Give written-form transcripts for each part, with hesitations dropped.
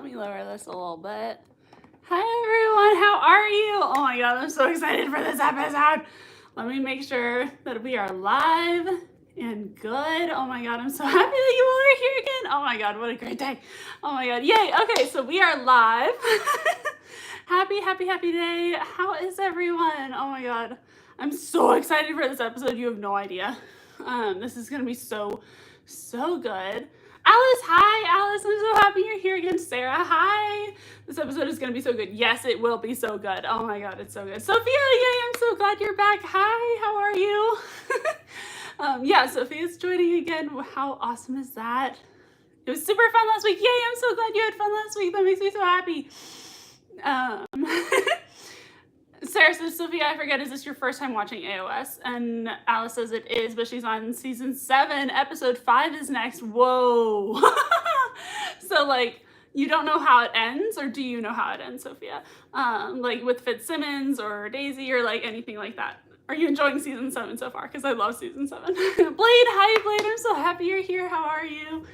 Let me lower this a little bit. Hi everyone, how are you? Oh my god, I'm so excited for this episode. Let me make sure that we are live and good. Oh my god, I'm so happy that you all are here again. Oh my god, what a great day. Oh my god, yay. Okay, so we are live. Happy day. How is everyone? Oh my god, I'm so excited for this episode. You have no idea. This is gonna be so good. Alice, hi, Alice. I'm so happy you're here again. Sarah, hi. This episode is going to be so good. Yes, it will be so good. Oh my god, it's so good. Sophia, yay, I'm so glad you're back. Hi, how are you? Yeah, Sophia's joining again. How awesome is that? It was super fun last week. Yay, I'm so glad you had fun last week. That makes me so happy. Sarah says, Sophia, I forget, is this your first time watching AOS? And Alice says it is, but she's on season 7, episode 5 is next. Whoa. So, like, you don't know how it ends, or do you know how it ends, Sophia? Like, with Fitzsimmons or Daisy or, like, anything like that. Are you enjoying season 7 so far? Because I love season 7. Blade, hi, Blade. I'm so happy you're here. How are you?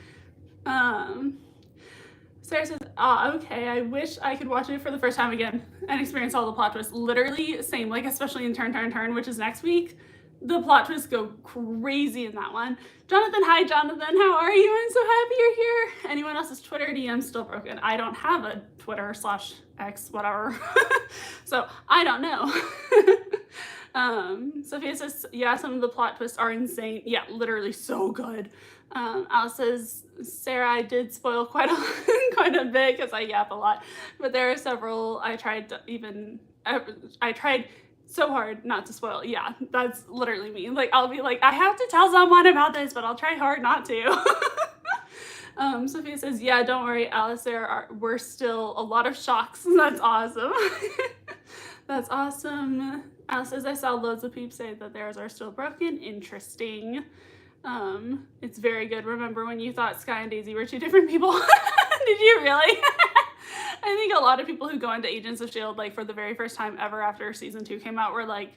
Sarah says, okay, I wish I could watch it for the first time again and experience all the plot twists. Literally, same, like, especially in Turn, which is next week. The plot twists go crazy in that one. Jonathan, hi, Jonathan, how are you? I'm so happy you're here. Anyone else's Twitter DM still broken? I don't have a Twitter / X, whatever. So, I don't know. Sophia says, yeah, some of the plot twists are insane. Yeah, literally so good. Alice says, Sarah, I did spoil quite a bit because I yap a lot, but there are several I tried so hard not to spoil. Yeah, that's literally me. Like, I'll be like, I have to tell someone about this, but I'll try hard not to. Sophia says, yeah, don't worry, Alice, we're still a lot of shocks. That's awesome. That's awesome. Alice says, I saw loads of peeps say that theirs are still broken. Interesting. It's very good. Remember when you thought Sky and Daisy were two different people? Did you really? I think a lot of people who go into Agents of S.H.I.E.L.D. like for the very first time ever after season 2 came out were like,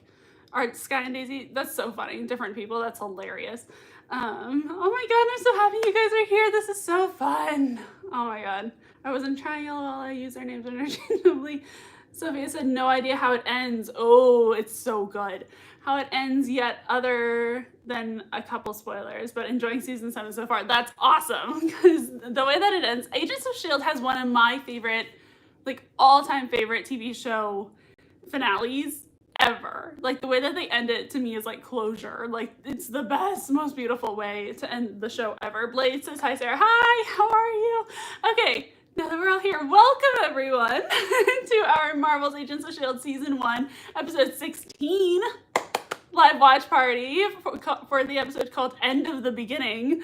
are Sky and Daisy? That's so funny. Different people. That's hilarious. Oh my god, I'm so happy you guys are here. This is so fun. Oh my god. I wasn't trying while I use their names interchangeably. Sophia said, no idea how it ends. Oh, it's so good. How it ends yet other than a couple spoilers, but enjoying season 7 so far. That's awesome, because the way that it ends, Agents of S.H.I.E.L.D. has one of my favorite, like, all-time favorite TV show finales ever. Like, the way that they end it to me is like closure. Like, it's the best, most beautiful way to end the show ever. Blade says, hi, Sarah. Hi, how are you? Okay. Now that we're all here, welcome everyone to our Marvel's Agents of S.H.I.E.L.D. Season 1, Episode 16 live watch party for the episode called End of the Beginning.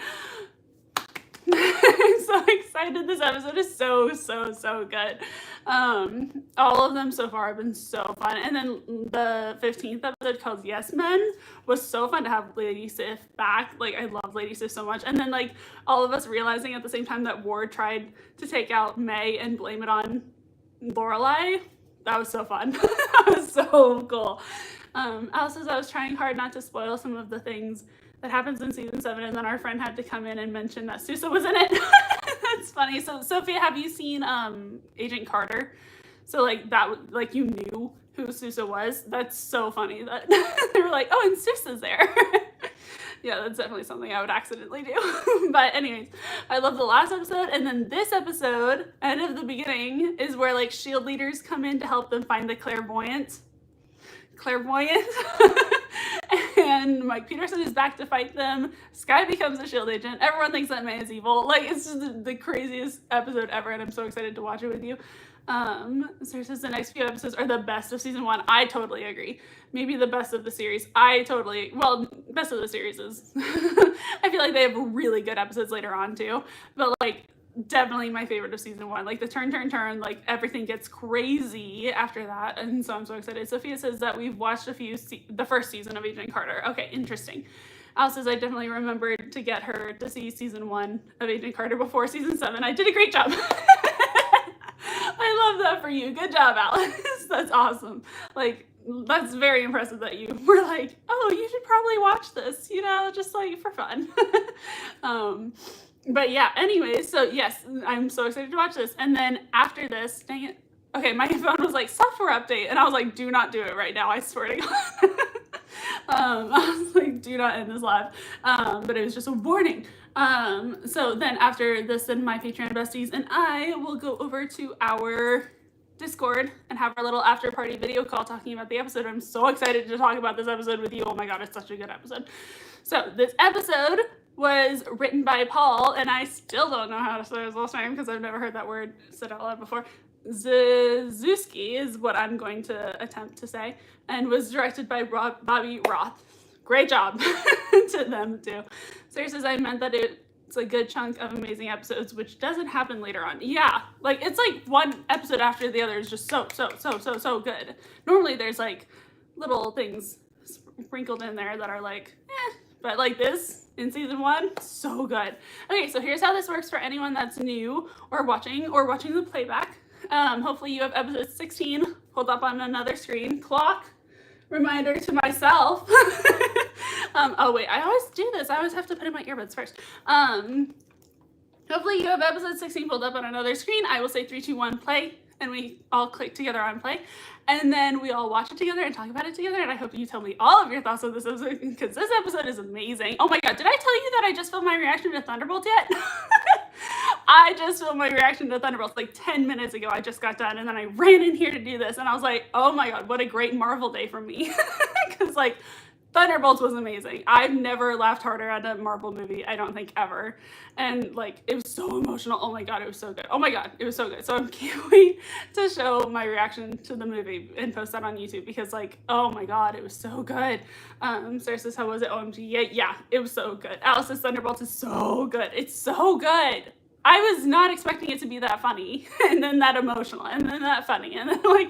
I'm so excited. This episode is so good. All of them so far have been so fun. And then the 15th episode called Yes Men was so fun to have Lady Sif back. Like, I love Lady Sif so much. And then, like, all of us realizing at the same time that Ward tried to take out May and blame it on Lorelai. That was so fun. That was so cool. Alice says, I was trying hard not to spoil some of the things that happens in season 7, and then our friend had to come in and mention that Sousa was in it. That's funny. So, Sophia, have you seen Agent Carter? So, like, that, like, you knew who Sousa was? That's so funny that they were like, oh, and Sousa's there. Yeah, that's definitely something I would accidentally do. But anyways, I love the last episode, and then this episode, End of the Beginning, is where, like, S.H.I.E.L.D. leaders come in to help them find the clairvoyant. And Mike Peterson is back to fight them. Sky becomes a S.H.I.E.L.D. agent. Everyone thinks that May is evil. Like, it's just the craziest episode ever, and I'm so excited to watch it with you. Sarah says the next few episodes are the best of season 1. I totally agree. Maybe the best of the series. Best of the series is. I feel like they have really good episodes later on too. But, like, definitely my favorite of season 1. Like, the turn, like, everything gets crazy after that, and so I'm so excited. Sophia says that we've watched the first season of Agent Carter. Okay, interesting. Alice says I definitely remembered to get her to see season 1 of Agent Carter before season 7. I did a great job. I love that for you. Good job, Alice. That's awesome. Like, that's very impressive that you were like, oh, you should probably watch this, you know, just like for fun. But yeah, anyways, so yes, I'm so excited to watch this. And then after this, dang it. Okay, my phone was like, software update. And I was like, do not do it right now, I swear to God. I was like, do not end this live. But it was just a warning. So then after this, then my Patreon besties and I will go over to our Discord and have our little after party video call talking about the episode. I'm so excited to talk about this episode with you. Oh my God, it's such a good episode. So this episode was written by Paul, and I still don't know how to say his last name because I've never heard that word said out loud before. Zizuski is what I'm going to attempt to say, and was directed by Bobby Roth. Great job to them too. Seriously, I meant that it's a good chunk of amazing episodes, which doesn't happen later on. Yeah, like it's like one episode after the other is just so good. Normally there's like little things sprinkled in there that are like, but like this in season 1, so good. Okay, so here's how this works for anyone that's new or watching the playback. Hopefully you have episode 16 pulled up on another screen. Clock reminder to myself. Oh wait, I always do this. I always have to put in my earbuds first. Hopefully you have episode 16 pulled up on another screen. I will say 3, 2, 1, play, and we all click together on play. And then we all watch it together and talk about it together. And I hope you tell me all of your thoughts on this episode, because this episode is amazing. Oh my God, did I tell you that I just filmed my reaction to Thunderbolts yet? I just filmed my reaction to Thunderbolts like 10 minutes ago. I just got done, and then I ran in here to do this. And I was like, oh my God, what a great Marvel day for me. Because like, Thunderbolts was amazing. I've never laughed harder at a Marvel movie, I don't think, ever. And like, it was so emotional. Oh my God, it was so good. Oh my God, it was so good. So I can't wait to show my reaction to the movie and post that on YouTube, because like, oh my God, it was so good. Sarah says, how was it? OMG, yeah, it was so good. Alice says Thunderbolts is so good. It's so good. I was not expecting it to be that funny, and then that emotional, and then that funny, and then like,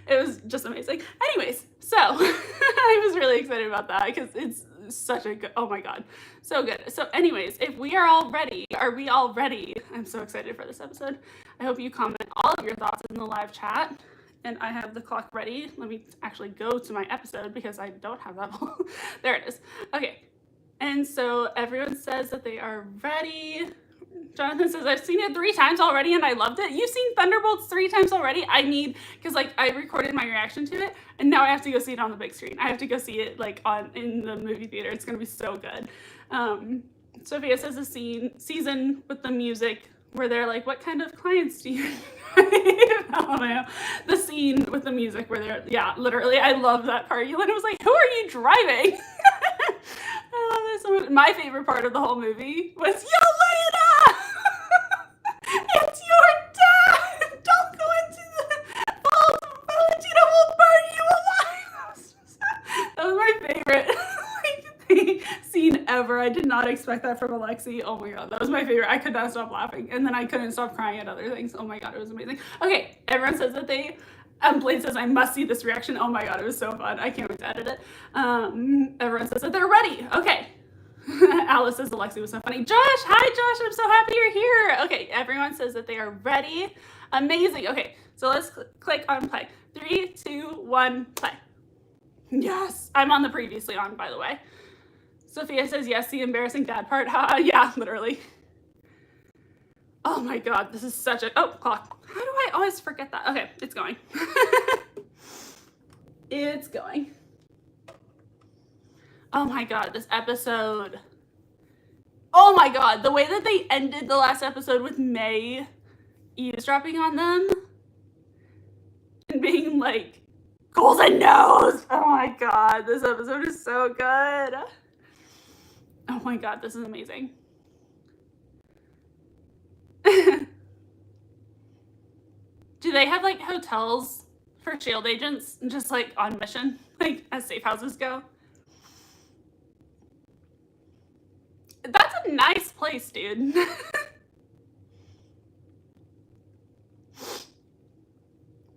it was just amazing. Anyways, so I was really excited about that because it's such a good, oh my God, so good. So anyways, if we are all ready, are we all ready? I'm so excited for this episode. I hope you comment all of your thoughts in the live chat. And I have the clock ready. Let me actually go to my episode because I don't have that. There it is. Okay. And so everyone says that they are ready. Jonathan says, I've seen it 3 times already and I loved it. You've seen Thunderbolts 3 times already? Because like I recorded my reaction to it and now I have to go see it on the big screen. I have to go see it like in the movie theater. It's gonna be so good. Sophia says the season with the music where they're like, what kind of clients do you I don't know. The scene with the music where they're, yeah, literally, I love that part. Yelena was like, who are you driving? I love this so much. My favorite part of the whole movie was, Yelena! It's your dad! Don't go into the vault! Valentina will burn you alive! That was my favorite scene ever. I did not expect that from Alexi. Oh my God, that was my favorite. I could not stop laughing, and then I couldn't stop crying at other things. Oh my God, it was amazing. Okay, everyone says that they Blade says I must see this reaction. Oh my God, it was so fun. I can't wait to edit it. Everyone says that they're ready. Okay. Alice says Alexi was so funny. Josh, hi Josh, I'm so happy you're here. Okay, everyone says that they are ready. Amazing. Okay, so let's click on play. 3, 2, 1, play. Yes, I'm on the previously on, by the way. Sophia says, yes, the embarrassing dad part. Yeah, literally. Oh my God, this is such a, oh, clock. How do I always forget that? Okay, it's going. It's going. Oh my God, this episode. Oh my God, the way that they ended the last episode with May eavesdropping on them and being like, golden nose. Oh my God, this episode is so good. Oh my God, this is amazing. Do they have like hotels for S.H.I.E.L.D. agents just like on mission, like as safe houses go? That's a nice place, dude.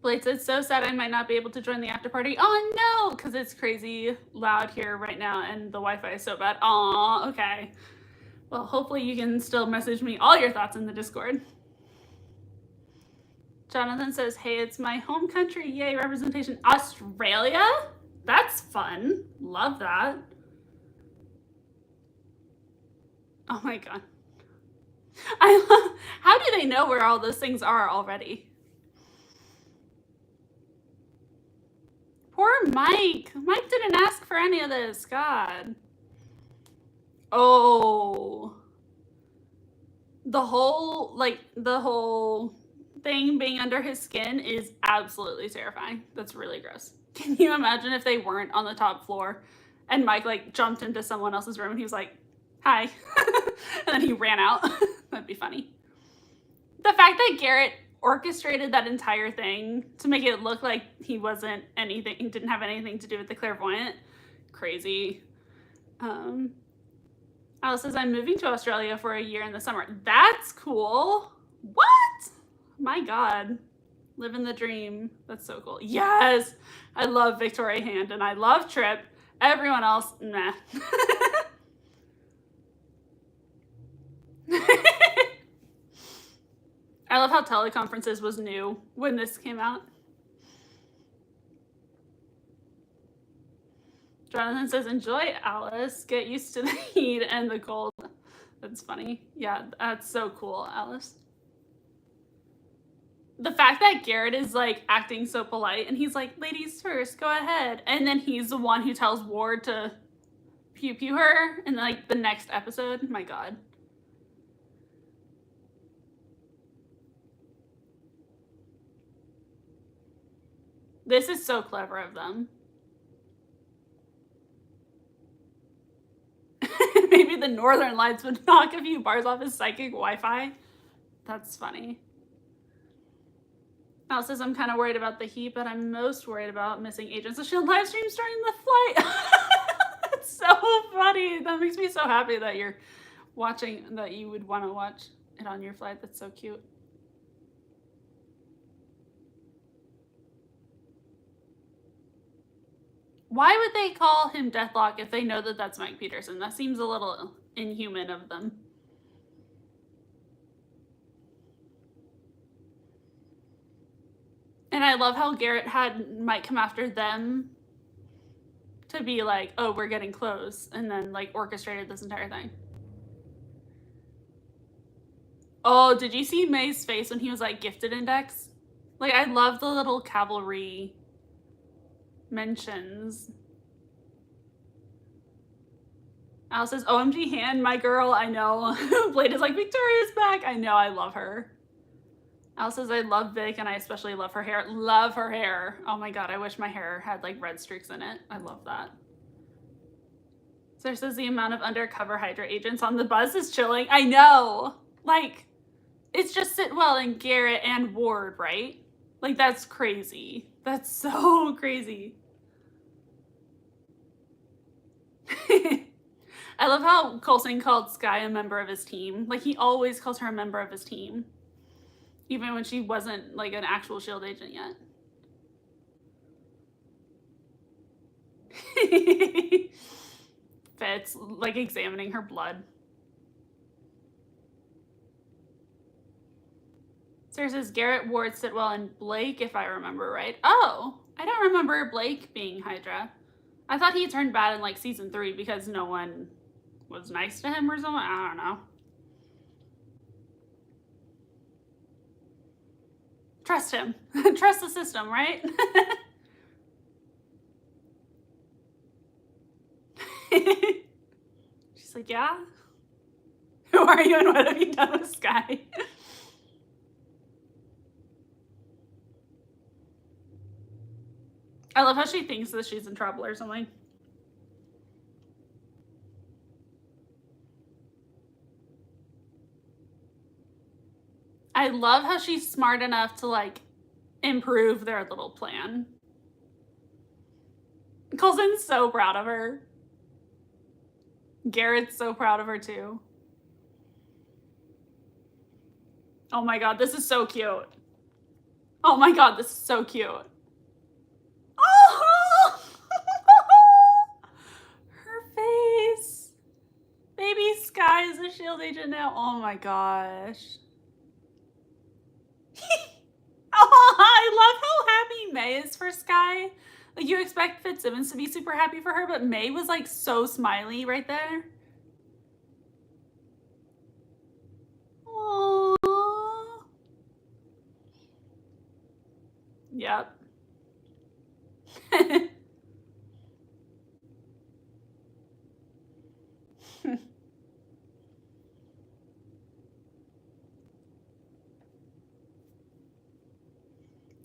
Blade said, so sad I might not be able to join the after party. Oh no, because it's crazy loud here right now and the Wi-Fi is so bad. Aw, okay. Well, hopefully you can still message me all your thoughts in the Discord. Jonathan says, hey, it's my home country. Yay, representation. Australia? That's fun. Love that. Oh my God. How do they know where all those things are already? Poor Mike. Mike didn't ask for any of this. God. Oh. The whole thing being under his skin is absolutely terrifying. That's really gross. Can you imagine if they weren't on the top floor and Mike like jumped into someone else's room and he was like, hi. And then he ran out. That'd be funny. The fact that Garrett orchestrated that entire thing to make it look like he wasn't anything, he didn't have anything to do with the clairvoyant, crazy. Alice says, I'm moving to Australia for a year in the summer. That's cool. What? My God. Living the dream. That's so cool. Yes. I love Victoria Hand and I love Trip. Everyone else, meh. I love how teleconferences was new when this came out. Jonathan says, enjoy, Alice. Get used to the heat and the cold. That's funny. Yeah, that's so cool, Alice. The fact that Garrett is like acting so polite and he's like, ladies first, go ahead. And then he's the one who tells Ward to pew pew her in like the next episode. My God. This is so clever of them. Maybe the Northern Lights would knock a few bars off his psychic Wi-Fi. That's funny. Alice says, I'm kind of worried about the heat, but I'm most worried about missing Agents of S.H.I.E.L.D. live streams during the flight. That's so funny. That makes me so happy that you're watching, that you would want to watch it on your flight. That's so cute. Why would they call him Deathlock if they know that that's Mike Peterson? That seems a little inhuman of them. And I love how Garrett had Mike come after them to be like, oh, we're getting close, and then like orchestrated this entire thing. Oh, did you see May's face when he was like gifted index? Like, I love the little cavalry mentions. Alice says, OMG Han, my girl, I know. Blade is like, Victoria's back. I know, I love her. Alice says, I love Vic and I especially love her hair. Love her hair. Oh my God, I wish my hair had like red streaks in it. I love that. Sarah says, the amount of undercover Hydra agents on the bus is chilling. I know. Like, it's just Sitwell and Garrett and Ward, right? Like, that's crazy. That's so crazy. I love how Coulson called Skye a member of his team. Like, he always calls her a member of his team. Even when she wasn't, like, an actual S.H.I.E.L.D. agent yet. Fitz, like, examining her blood. Sarah says, Garrett, Ward, Sitwell, and Blake, if I remember right. Oh, I don't remember Blake being Hydra. I thought he turned bad in, like, season 3 because no one was nice to him or something. I don't know. Trust him. Trust the system, right? She's like, yeah? Who are you and what have you done with Skye? I love how she thinks that she's in trouble or something. I love how she's smart enough to, like, improve their little plan. Coulson's so proud of her. Garrett's so proud of her, too. Oh my God, this is so cute. Oh my God, this is so cute. Oh! Her face. Baby Skye is a S.H.I.E.L.D. agent now. Oh my gosh. Oh, I love how happy May is for Skye. Like, you expect Fitzsimmons to be super happy for her, but May was like so smiley right there. Yep.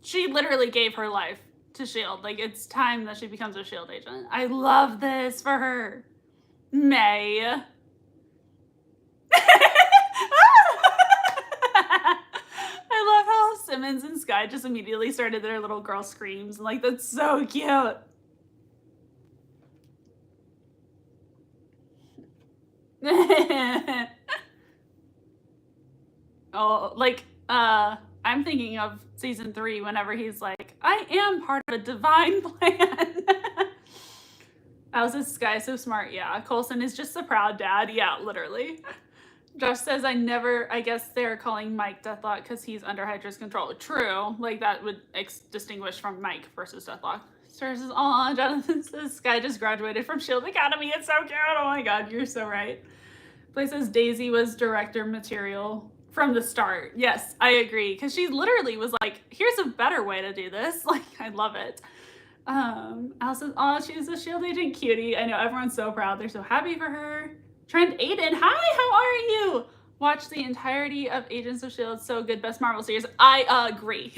She literally gave her life to S.H.I.E.L.D. Like, it's time that she becomes a S.H.I.E.L.D. agent. I love this for her. May. I love how Simmons and Skye just immediately started their little girl screams. And, like, that's so cute. Oh, like, I'm thinking of season 3 whenever he's like, I am part of a divine plan. How's this guy so smart? Yeah, Coulson is just a proud dad. Yeah, literally. Josh says, I guess they're calling Mike Deathlock because he's under Hydra's control. True. Like, that would distinguish from Mike versus Deathlock. Star says, aw, Jonathan says, this guy just graduated from S.H.I.E.L.D. Academy. It's so cute. Oh my god, you're so right. Play says, Daisy was director material from the start. Yes, I agree. Because she literally was like, here's a better way to do this. Like, I love it. Alice says, oh, she's a S.H.I.E.L.D. agent cutie. I know, everyone's so proud. They're so happy for her. Trent Aiden, hi, how are you? Watch the entirety of Agents of S.H.I.E.L.D. So good, best Marvel series. I agree.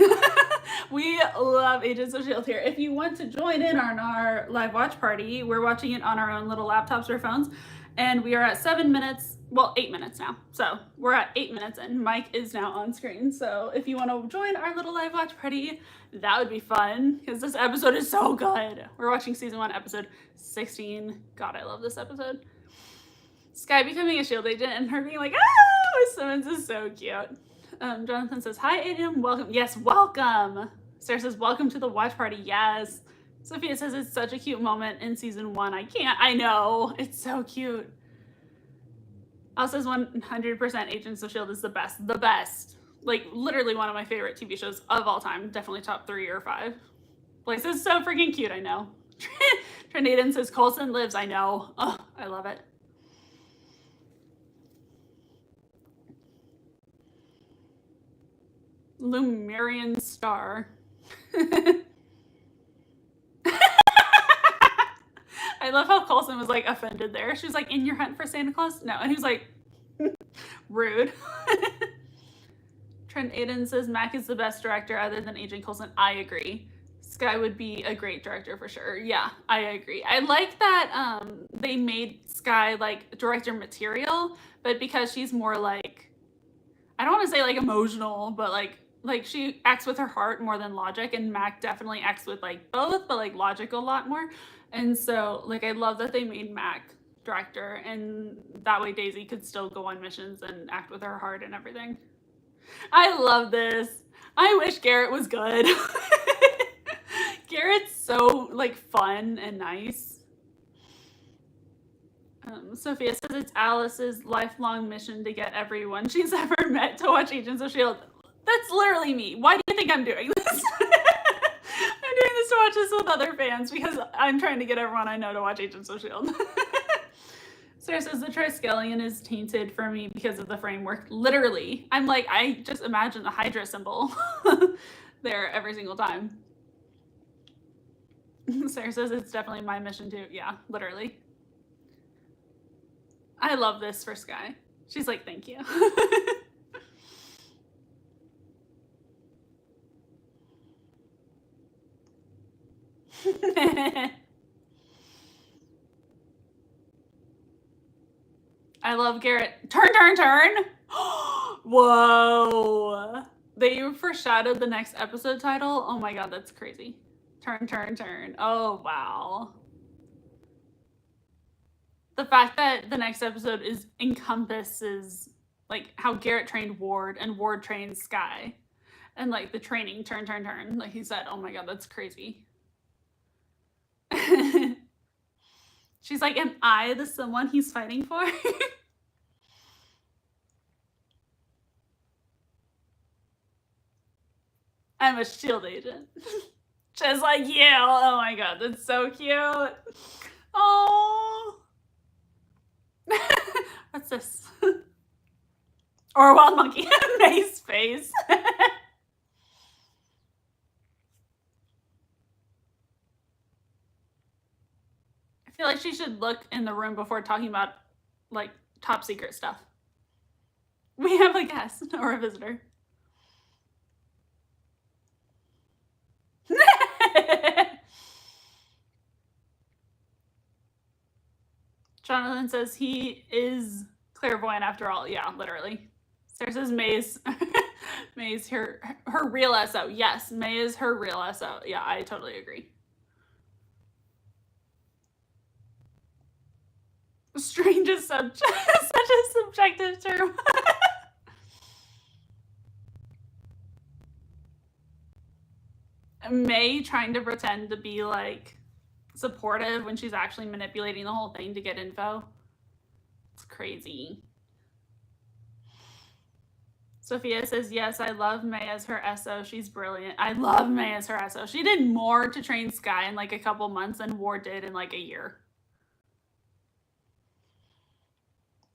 We love Agents of S.H.I.E.L.D. here. If you want to join in on our live watch party, we're watching it on our own little laptops or phones. And we are at 7 minutes, well, 8 minutes now. So we're at 8 minutes and Mike is now on screen. So if you want to join our little live watch party, that would be fun because this episode is so good. We're watching season 1, episode 16. God, I love this episode. Skye becoming a S.H.I.E.L.D. agent and her being like, ah, Simmons is so cute. Jonathan says, hi, Aiden, welcome. Yes, welcome. Sarah says, welcome to the watch party. Yes. Sophia says, it's such a cute moment in season 1. I know. It's so cute. Al says 100% Agents of S.H.I.E.L.D. is the best. The best. Like, literally one of my favorite TV shows of all time. Definitely top 3 or 5. Blaze is so freaking cute, I know. Trinaden says, Coulson lives, I know. Oh, I love it. Lumerian star. I love how Coulson was like offended there. She was like, in your hunt for Santa Claus? No. And he was like, rude. Trent Aiden says Mac is the best director other than Agent Coulson. I agree. Skye would be a great director for sure. Yeah, I agree. I like that they made Skye like director material, but because she's more like, I don't want to say like emotional, but like she acts with her heart more than logic, and Mac definitely acts with like both, but like logic a lot more. And so like I love that they made Mac director, and that way Daisy could still go on missions and act with her heart and everything. I love this. I wish Garrett was good. Garrett's so like fun and nice. Sophia says it's Alice's lifelong mission to get everyone she's ever met to watch Agents of S.H.I.E.L.D. That's literally me. Why do you think I'm doing this? I'm doing this to watch this with other fans because I'm trying to get everyone I know to watch Agents of S.H.I.E.L.D. Sarah says the Triskelion is tainted for me because of the framework. Literally. I'm like, I just imagine the Hydra symbol there every single time. Sarah says it's definitely my mission too. Yeah, literally. I love this for Skye. She's like, thank you. I love Garrett. Turn, turn, turn. Whoa. They foreshadowed the next episode title. Oh my god, that's crazy. Turn, turn, turn. Oh, wow. The fact that the next episode encompasses like how Garrett trained Ward and Ward trained Skye, and like the training turn, turn, turn. Like he said, oh my god, that's crazy. She's like, am I the someone he's fighting for? I'm a S.H.I.E.L.D. agent. Just like you. Oh my god, that's so cute. Oh. What's this? Or a wild monkey. Nice face. like she should look in the room before talking about, like, top secret stuff. We have a guest or a visitor. Jonathan says he is clairvoyant after all. Yeah, literally. Sarah says May's her real SO. Yes, May is her real SO. Yeah, I totally agree. Strange is such a subjective term. May trying to pretend to be like supportive when she's actually manipulating the whole thing to get info. It's crazy. Sophia says, yes, I love May as her SO. She's brilliant. I love May as her SO. She did more to train Sky in like a couple months than Ward did in like a year.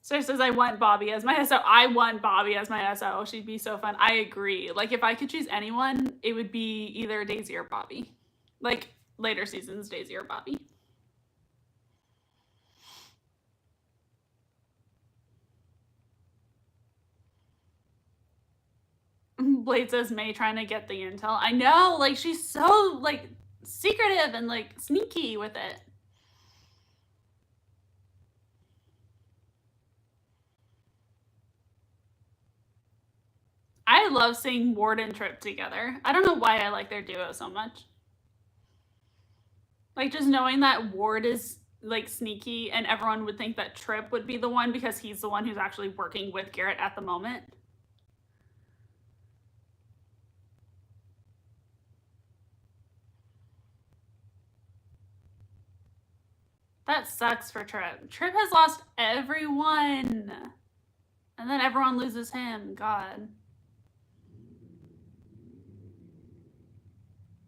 Sarah says, I want Bobby as my SO. I want Bobby as my SO. She'd be so fun. I agree. Like, if I could choose anyone, it would be either Daisy or Bobby. Like, later seasons, Daisy or Bobby. Blade says, May trying to get the intel. I know, like, she's so, like, secretive and, like, sneaky with it. I love seeing Ward and Trip together. I don't know why I like their duo so much. Like, just knowing that Ward is, like, sneaky and everyone would think that Trip would be the one because he's the one who's actually working with Garrett at the moment. That sucks for Trip. Trip has lost everyone. And then everyone loses him. God.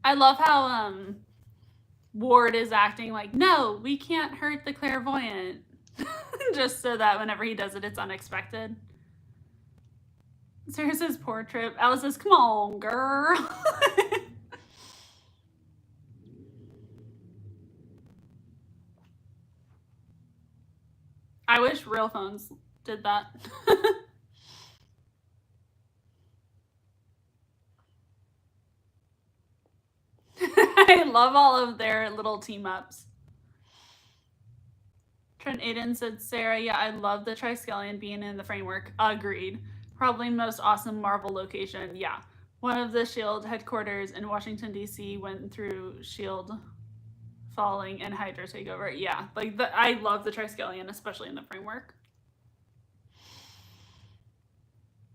I love how Ward is acting like, no, we can't hurt the clairvoyant. Just so that whenever he does it, it's unexpected. Sarah says, poor Trip. Alice says, come on, girl. I wish real phones did that. I love all of their little team ups. Trent Aiden said, Sarah, yeah, I love the Triskelion being in the framework. Agreed. Probably most awesome Marvel location. Yeah. One of the S.H.I.E.L.D. headquarters in Washington, D.C. went through S.H.I.E.L.D. falling and Hydra takeover. Yeah, like I love the Triskelion, especially in the framework.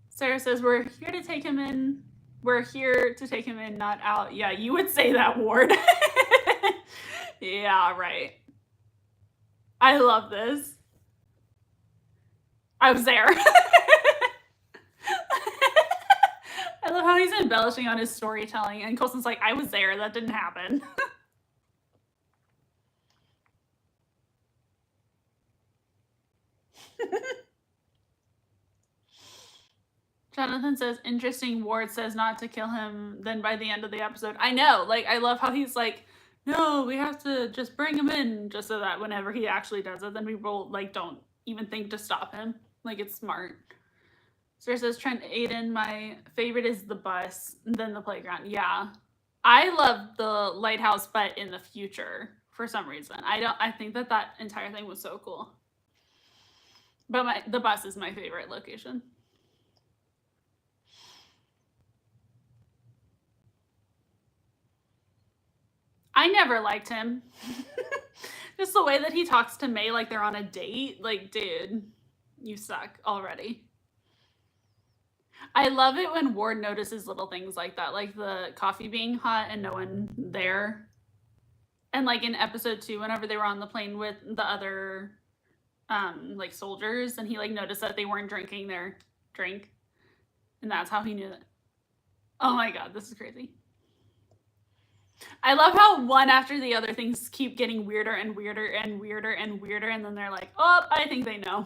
Sarah says, we're here to take him in. We're here to take him in, not out. Yeah, you would say that, Ward. Yeah, right. I love this. I was there. I love how he's embellishing on his storytelling, and Coulson's like, I was there, that didn't happen. Jonathan says, interesting, Ward says not to kill him, then by the end of the episode. I know, like, I love how he's like, no, we have to just bring him in, just so that whenever he actually does it, then people, like, don't even think to stop him. Like, it's smart. Sarah says, Trent Aiden, my favorite is the bus, then the playground. Yeah. I love the lighthouse, but in the future, for some reason. I think that entire thing was so cool. But the bus is my favorite location. I never liked him. Just the way that he talks to May like they're on a date. Like, dude, you suck already. I love it when Ward notices little things like that, like the coffee being hot and no one there. And like in episode 2, whenever they were on the plane with the other like soldiers, and he like noticed that they weren't drinking their drink. And that's how he knew that. Oh my god, this is crazy. I love how one after the other things keep getting weirder and weirder and weirder and weirder, and then they're like, oh, I think they know.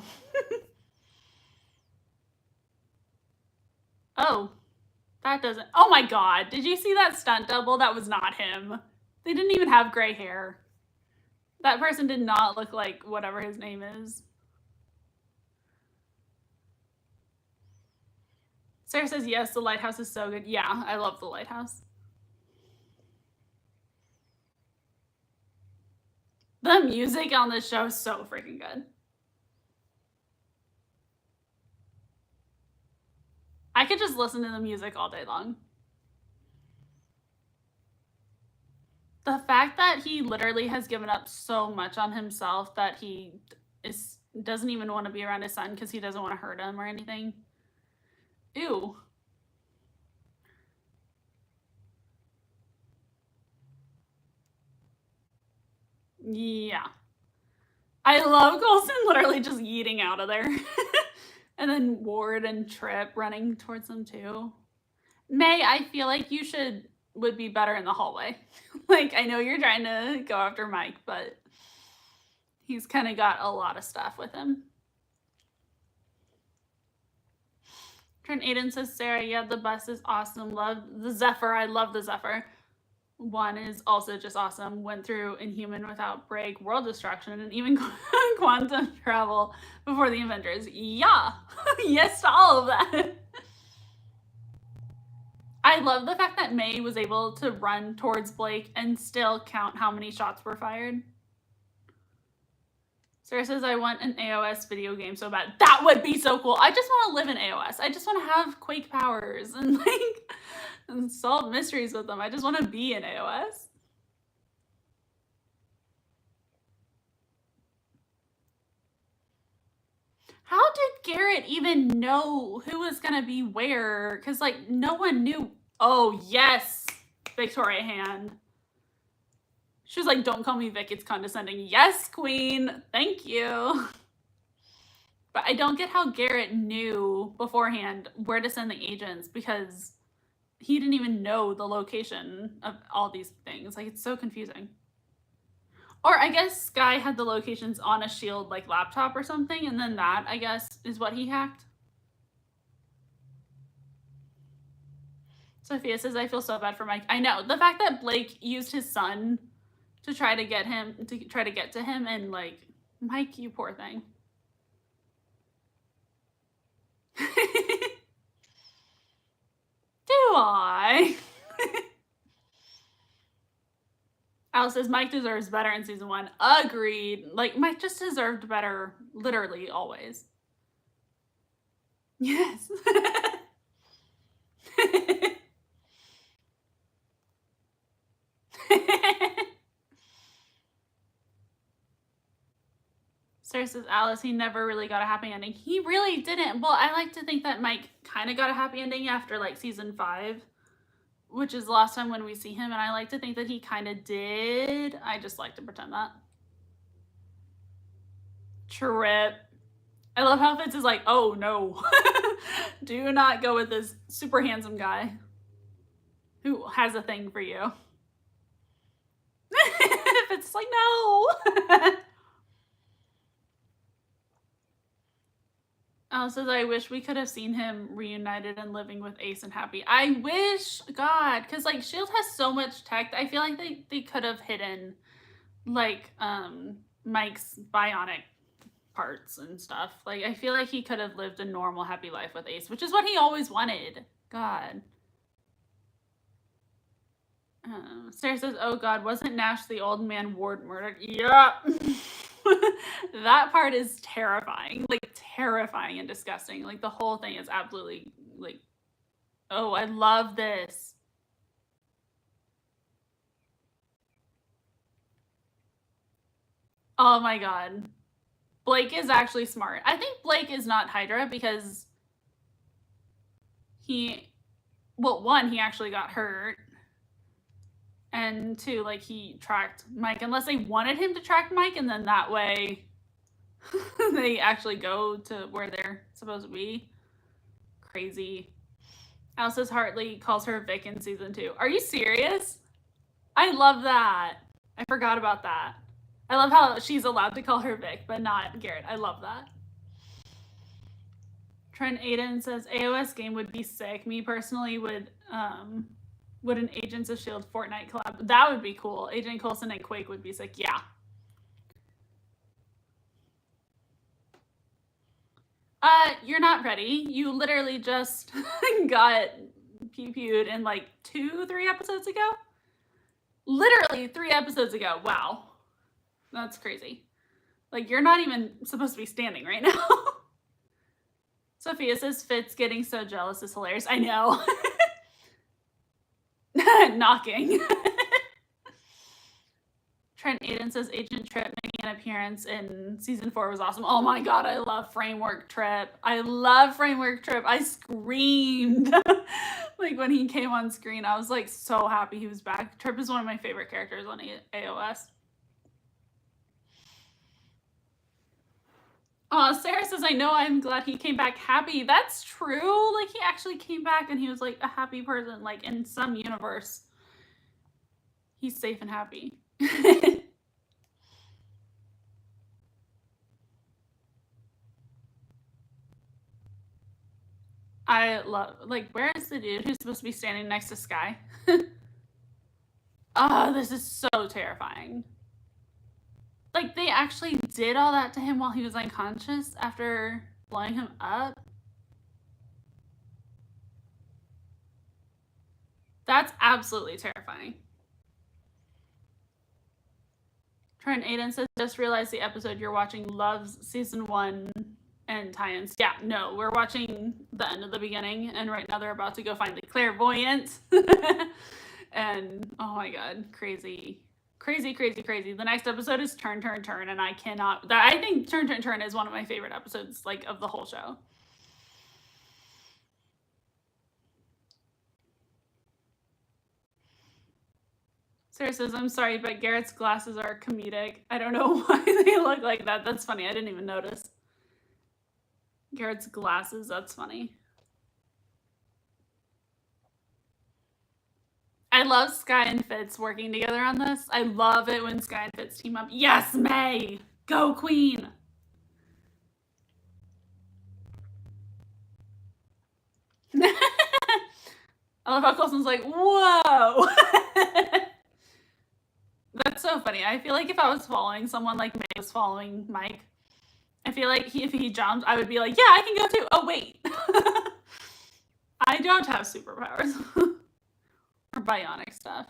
Oh, that doesn't... Oh my god, did you see that stunt double? That was not him. They didn't even have gray hair. That person did not look like whatever his name is. Sarah says, yes, the lighthouse is so good. Yeah, I love the lighthouse. The music on this show is so freaking good. I could just listen to the music all day long. The fact that he literally has given up so much on himself that he doesn't even want to be around his son because he doesn't want to hurt him or anything. Ew. Yeah. I love Coulson literally just yeeting out of there. And then Ward and Tripp running towards them too. May, I feel like you would be better in the hallway. Like, I know you're trying to go after Mike, but he's kind of got a lot of stuff with him. Trent Aiden says, Sarah, yeah, the bus is awesome. Love the Zephyr. I love the Zephyr. One is also just awesome. Went through Inhuman without break, world destruction, and even quantum travel before the Avengers. Yeah. Yes to all of that. I love the fact that May was able to run towards Blake and still count how many shots were fired. Sarah says, I want an AOS video game so bad. That would be so cool. I just want to live in AOS. I just want to have Quake powers and and solve mysteries with them. I just want to be in AOS. How did Garrett even know who was going to be where? Because, like, no one knew. Oh, yes. Victoria Hand. She was like, don't call me Vic, it's condescending. Yes, queen. Thank you. But I don't get how Garrett knew beforehand where to send the agents because he didn't even know the location of all these things. Like, it's so confusing. Or I guess Sky had the locations on a S.H.I.E.L.D. like laptop or something, and then that, I guess, is what he hacked. Sophia says, I feel so bad for Mike. I know. The fact that Blake used his son to try to get to him, and like, Mike, you poor thing. Do I? Alice says, Mike deserves better in season 1. Agreed. Like, Mike just deserved better, literally, always. Yes. Sarah says, Alice, he never really got a happy ending. He really didn't. Well, I like to think that Mike kind of got a happy ending after, like, season 5, which is the last time when we see him, and I like to think that he kind of did. I just like to pretend that. Tripp. I love how Fitz is like, oh, no. Do not go with this super handsome guy who has a thing for you. Fitz is like, no. Alice says, I wish we could have seen him reunited and living with Ace and happy. I wish, God, because, like, S.H.I.E.L.D. has so much tech. I feel like they could have hidden, like, Mike's bionic parts and stuff. Like, I feel like he could have lived a normal, happy life with Ace, which is what he always wanted. God. Sarah says, oh, God, wasn't Nash the old man Ward murdered? Yeah. That part is terrifying. Like, terrifying and disgusting. Like, the whole thing is absolutely, like, oh, I love this. Oh my God. Blake is actually smart. I think Blake is not Hydra because well, 1, he actually got hurt. And 2, like, he tracked Mike, unless they wanted him to track Mike, and then that way they actually go to where they're supposed to be. Crazy. Alice says Hartley calls her Vic in season 2. Are you serious? I love that. I forgot about that. I love how she's allowed to call her Vic, but not Garrett. I love that. Trent Aiden says AOS game would be sick. Me personally would an Agents of S.H.I.E.L.D. Fortnite collab. That would be cool. Agent Coulson and Quake would be sick. Yeah. You're not ready. You literally just got pew-pewed in like 2-3 episodes ago. Literally 3 episodes ago. Wow. That's crazy. Like, you're not even supposed to be standing right now. Sophia says Fitz getting so jealous is hilarious. I know. Knocking. Trent Aiden says Agent Trip making an appearance in season 4 was awesome. Oh my god, I love Framework Trip. I love Framework Trip. I screamed. Like, when he came on screen, I was like so happy he was back. Trip is one of my favorite characters on AOS. Sarah says, I know, I'm glad he came back happy. That's true. Like, he actually came back and he was like a happy person. Like, in some universe, he's safe and happy. I love, like, where is the dude who's supposed to be standing next to Sky? Oh, this is so terrifying. Like, they actually did all that to him while he was unconscious after blowing him up? That's absolutely terrifying. Trent Aiden says, just realized the episode you're watching loves season 1 and tie-ins. Yeah, no, we're watching the end of the beginning, and right now they're about to go find the clairvoyant. And, oh my god, crazy. Crazy, crazy, crazy. The next episode is Turn, Turn, Turn, and I cannot... I think Turn, Turn, Turn is one of my favorite episodes, like, of the whole show. Sarah says, I'm sorry, but Garrett's glasses are comedic. I don't know why they look like that. That's funny. I didn't even notice. Garrett's glasses, that's funny. I love Sky and Fitz working together on this. I love it when Sky and Fitz team up. Yes, May! Go, Queen! I love how Colson's like, whoa! That's so funny. I feel like if I was following someone like May was following Mike, I feel like if he jumped, I would be like, yeah, I can go too. Oh, wait. I don't have superpowers. Or bionic stuff.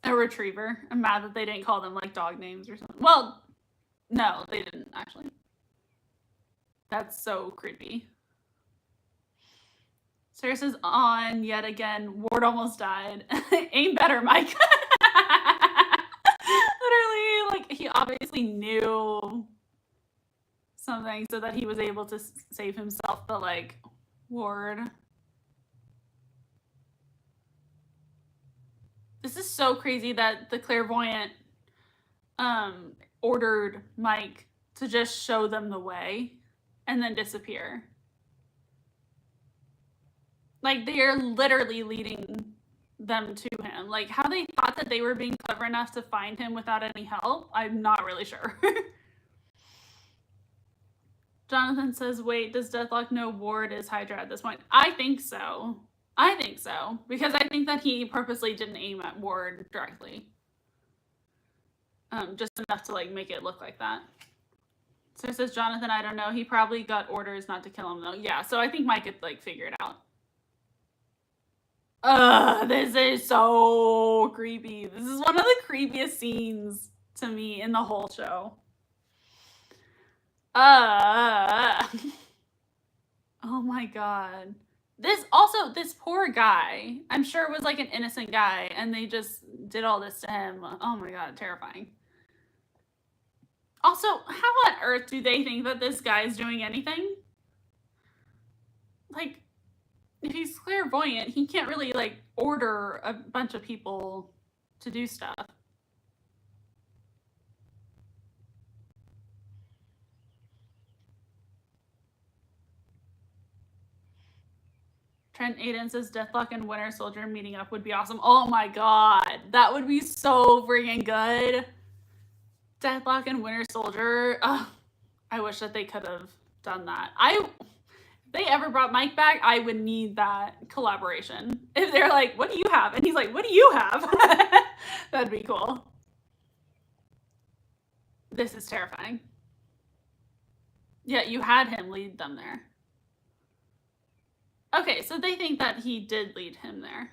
A retriever. I'm mad that they didn't call them like dog names or something. Well, no, they didn't actually. That's so creepy. Sarah says, on yet again, Ward almost died. Aim better, Mike. Literally, like, he obviously knew something so that he was able to save himself, but like, Ward. This is so crazy that the clairvoyant ordered Mike to just show them the way and then disappear. Like, they are literally leading them to him. Like, how they thought that they were being clever enough to find him without any help, I'm not really sure. Jonathan says, wait, does Deathlock know Ward is Hydra at this point? I think so. I think so. Because I think that he purposely didn't aim at Ward directly. Just enough to, like, make it look like that. So it says, Jonathan, I don't know. He probably got orders not to kill him, though. Yeah, so I think Mike could, like, figure it out. This is so creepy. This is one of the creepiest scenes to me in the whole show. Oh my god. This poor guy, I'm sure was like an innocent guy, and they just did all this to him. Oh my god, terrifying. Also, how on earth do they think that this guy is doing anything? Like, if he's clairvoyant, he can't really, like, order a bunch of people to do stuff. Trent Aiden says Deathlock and Winter Soldier meeting up would be awesome. Oh my god, that would be so freaking good. Deathlock and Winter Soldier. I wish that they could have done that. If they ever brought Mike back, I would need that collaboration. If they're like, what do you have? And he's like, what do you have? That'd be cool. This is terrifying. Yeah, you had him lead them there. Okay, so they think that he did lead him there.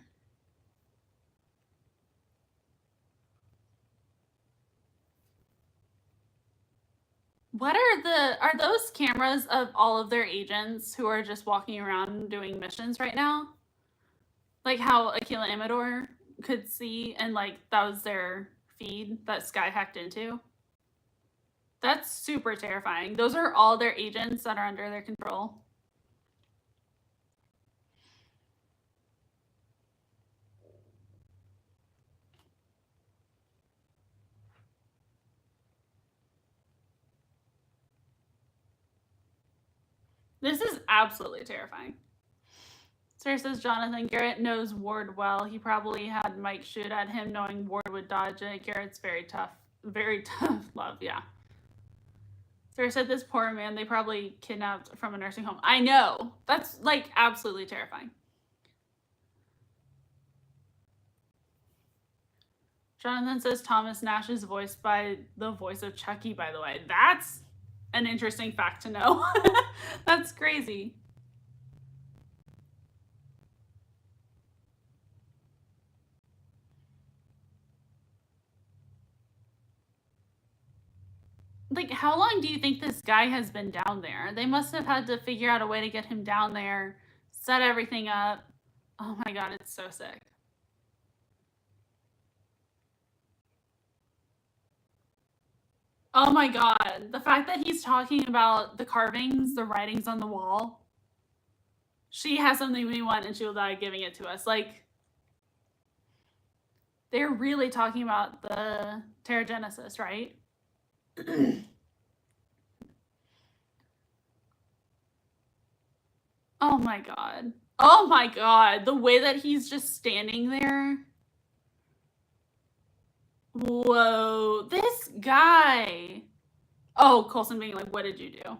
What are those cameras of all of their agents who are just walking around doing missions right now? Like how Akila Amador could see, and like that was their feed that S.H.I.E.L.D hacked into? That's super terrifying. Those are all their agents that are under their control. This is absolutely terrifying. Sarah says Jonathan Garrett knows Ward well. He probably had Mike shoot at him knowing Ward would dodge it. Garrett's very tough love, yeah. Sarah said this poor man, they probably kidnapped from a nursing home. I know. That's like absolutely terrifying. Jonathan says Thomas Nash is voiced by the voice of Chucky, by the way. That's an interesting fact to know. That's crazy. Like, how long do you think this guy has been down there? They must have had to figure out a way to get him down there, set everything up. Oh my god, it's so sick. Oh my god, the fact that he's talking about the carvings, the writings on the wall. She has something we want and she will die giving it to us. Like, they're really talking about the Teragenesis, right? Oh my god. Oh my god. The way that he's just standing there. Whoa. This guy. Oh, Coulson being like, what did you do?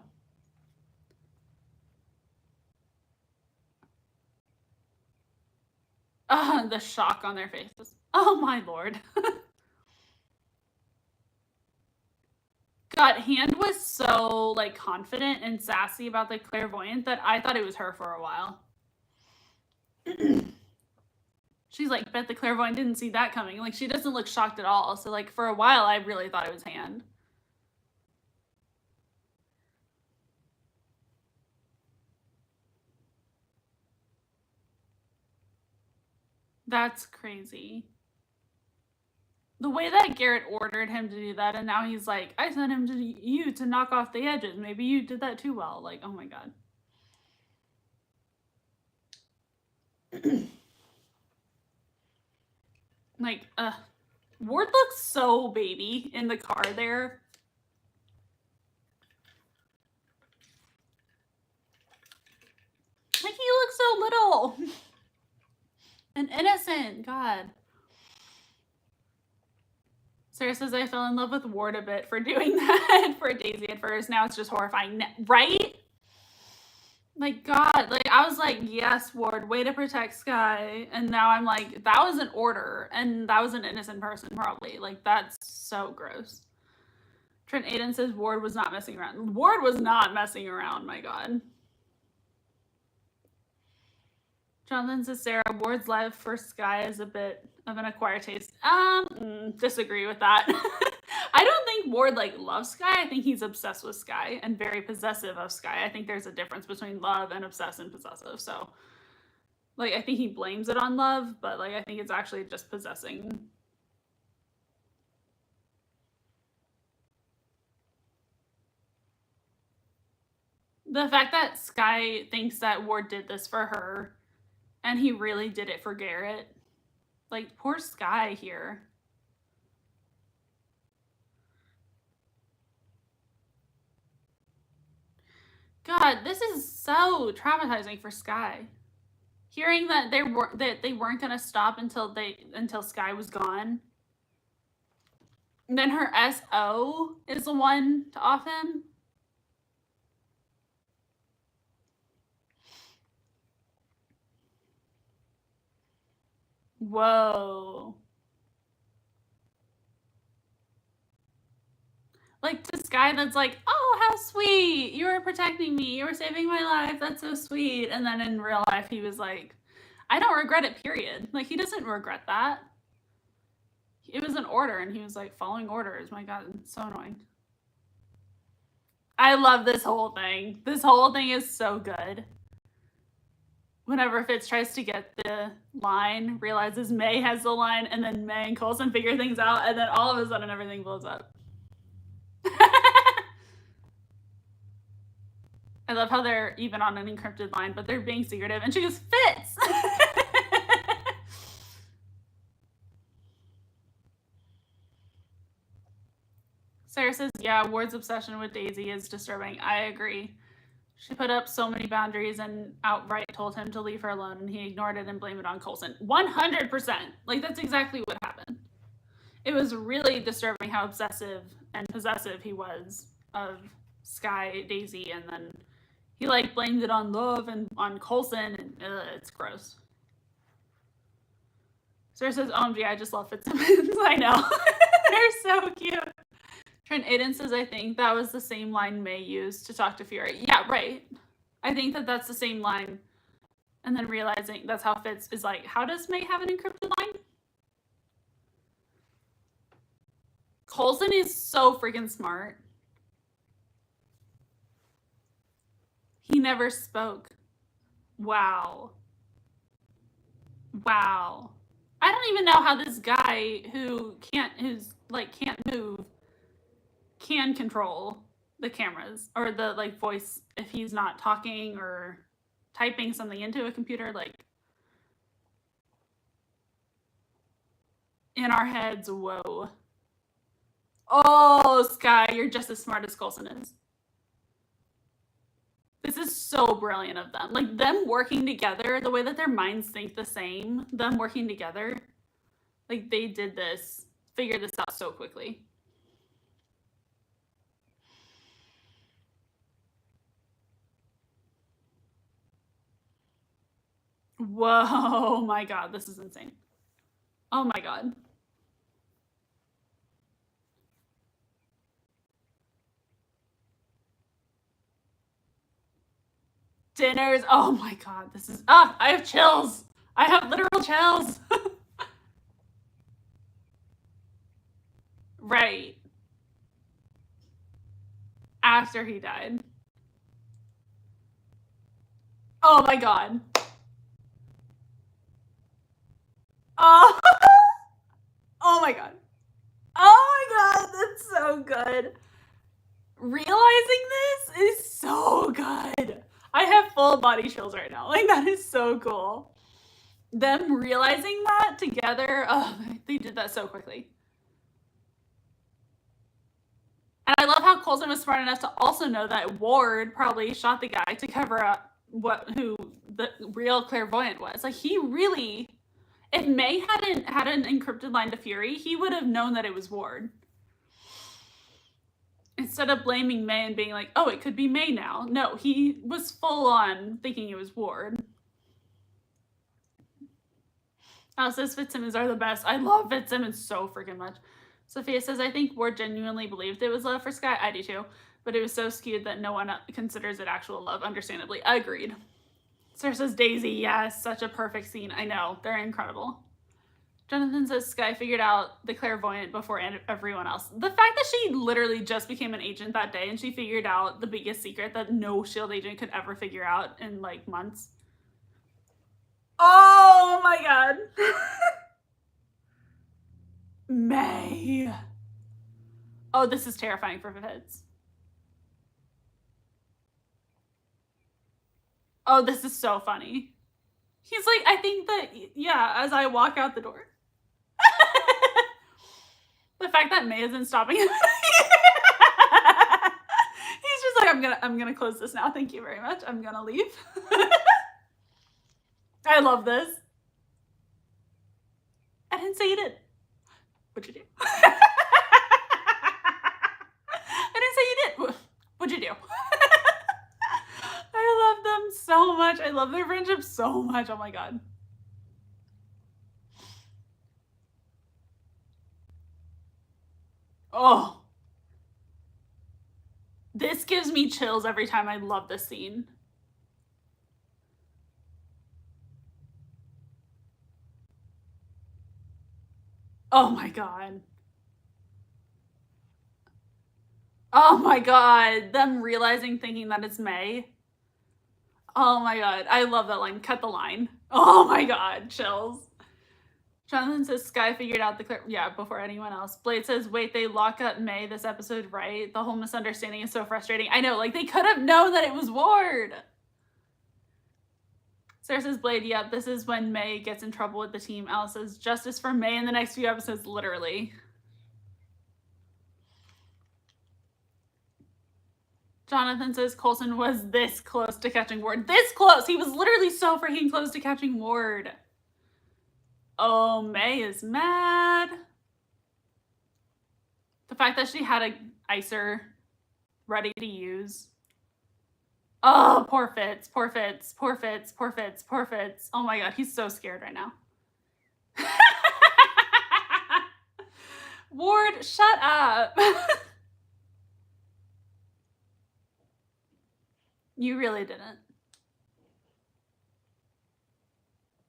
The shock on their faces. Oh my lord. God, Hand was so like confident and sassy about the clairvoyant that I thought it was her for a while. She's like, bet the clairvoyant didn't see that coming. Like, she doesn't look shocked at all. So like for a while I really thought it was Hand. That's crazy. The way that Garrett ordered him to do that, and now he's like, I sent him to you to knock off the edges. Maybe you did that too well. Like, oh my god. Like, Ward looks so baby in the car there. Like, he looks so little and innocent. God. Sarah says I fell in love with Ward a bit for doing that for Daisy at first. Now it's just horrifying, right? Like, God, like, I was like, yes, Ward, way to protect S.H.I.E.L.D. And now I'm like, that was an order, and that was an innocent person, probably. Like, that's so gross. Trent Aiden says Ward was not messing around. Ward was not messing around, my God. Jonathan says Sarah, Ward's love for S.H.I.E.L.D. is a bit of an acquired taste. Disagree with that. I don't think Ward like loves S.H.I.E.L.D. I think he's obsessed with S.H.I.E.L.D. and very possessive of S.H.I.E.L.D. I think there's a difference between love and obsessed and possessive. So, like, I think he blames it on love, but like, I think it's actually just possessing. The fact that S.H.I.E.L.D. thinks that Ward did this for her, and he really did it for Garrett. Like, poor S.H.I.E.L.D. here. God, this is so traumatizing for S.H.I.E.L.D. Hearing that they weren't gonna stop until S.H.I.E.L.D. was gone. And then her S.O. is the one to off him. Whoa. Like, this guy that's like, oh, how sweet. You were protecting me. You were saving my life. That's so sweet. And then in real life, he was like, I don't regret it, period. Like, he doesn't regret that. It was an order, and he was like, following orders. My God, it's so annoying. I love this whole thing. This whole thing is so good. Whenever Fitz tries to get the line, realizes May has the line, and then May and Coulson figure things out, and then all of a sudden everything blows up. I love how they're even on an encrypted line, but they're being secretive, and she goes, Fitz! Sarah says, yeah, Ward's obsession with Daisy is disturbing. I agree. She put up so many boundaries and outright told him to leave her alone, and he ignored it and blamed it on Coulson. 100%. Like, that's exactly what happened. It was really disturbing how obsessive and possessive he was of Sky, Daisy, and then he, like, blamed it on Love and on Coulson, and it's gross. Sarah says, OMG, I just love Fitzsimmons. I know. They're so cute. Trent Aiden says, I think that was the same line May used to talk to Fury. Yeah, right. I think that that's the same line. And then realizing that's how Fitz is like, how does May have an encrypted line? Coulson is so freaking smart. He never spoke. Wow. Wow. I don't even know how this guy who's like can't move can control the cameras or the like voice if he's not talking or typing something into a computer. Like, in our heads, whoa. Oh, Sky, you're just as smart as Coulson is. This is so brilliant of them. Like, them working together, the way that their minds think the same, them working together, like, they did this, figured this out so quickly. Whoa, my God, this is insane. Oh my God. Dinners, oh my God, this is, I have chills. I have literal chills. Right. After he died. Oh my God. Oh, oh my God. Oh my God, that's so good. Realizing this is so good. I have full body chills right now. Like, that is so cool. Them realizing that together, oh, they did that so quickly. And I love how Coulson was smart enough to also know that Ward probably shot the guy to cover up who the real clairvoyant was. Like, he really, if May hadn't had an encrypted line to Fury, he would have known that it was Ward. Instead of blaming May and being like, oh, it could be May now. No, he was full on thinking it was Ward. Says Fitzsimmons are the best. I love Fitzsimmons so freaking much. Sophia says, I think Ward genuinely believed it was love for Sky. I do too. But it was so skewed that no one considers it actual love, understandably. Agreed. Sarah says, Daisy, yes, such a perfect scene. I know, they're incredible. Jonathan says, Sky figured out the clairvoyant before everyone else. The fact that she literally just became an agent that day and she figured out the biggest secret that no S.H.I.E.L.D. agent could ever figure out in like months. Oh my God. May. Oh, this is terrifying for Fitz. Oh, this is so funny. He's like, I think that, yeah, as I walk out the door. The fact that May isn't stopping him. He's just like, I'm gonna close this now. Thank you very much. I'm gonna leave. I love this. I didn't say you did. What'd you do? I didn't say you did. What'd you do? I love them so much. I love their friendship so much. Oh my God. Oh. This gives me chills every time. I love this scene. Oh my god. Oh my god. Them realizing, thinking that it's May. Oh my god. I love that line. Cut the line. Oh my god. Chills. Jonathan says Sky figured out the yeah, before anyone else. Blade says, wait, they lock up May this episode, right? The whole misunderstanding is so frustrating. I know, like, they could have known that it was Ward. Sarah says, Blade, yep, this is when May gets in trouble with the team. Alice says, justice for May in the next few episodes, literally. Jonathan says Coulson was this close to catching Ward. This close! He was literally so freaking close to catching Ward. Oh, May is mad. The fact that she had a icer ready to use. Oh, poor Fitz, poor Fitz, poor Fitz, poor Fitz, poor Fitz. Oh my god, he's so scared right now. Ward, shut up. You really didn't.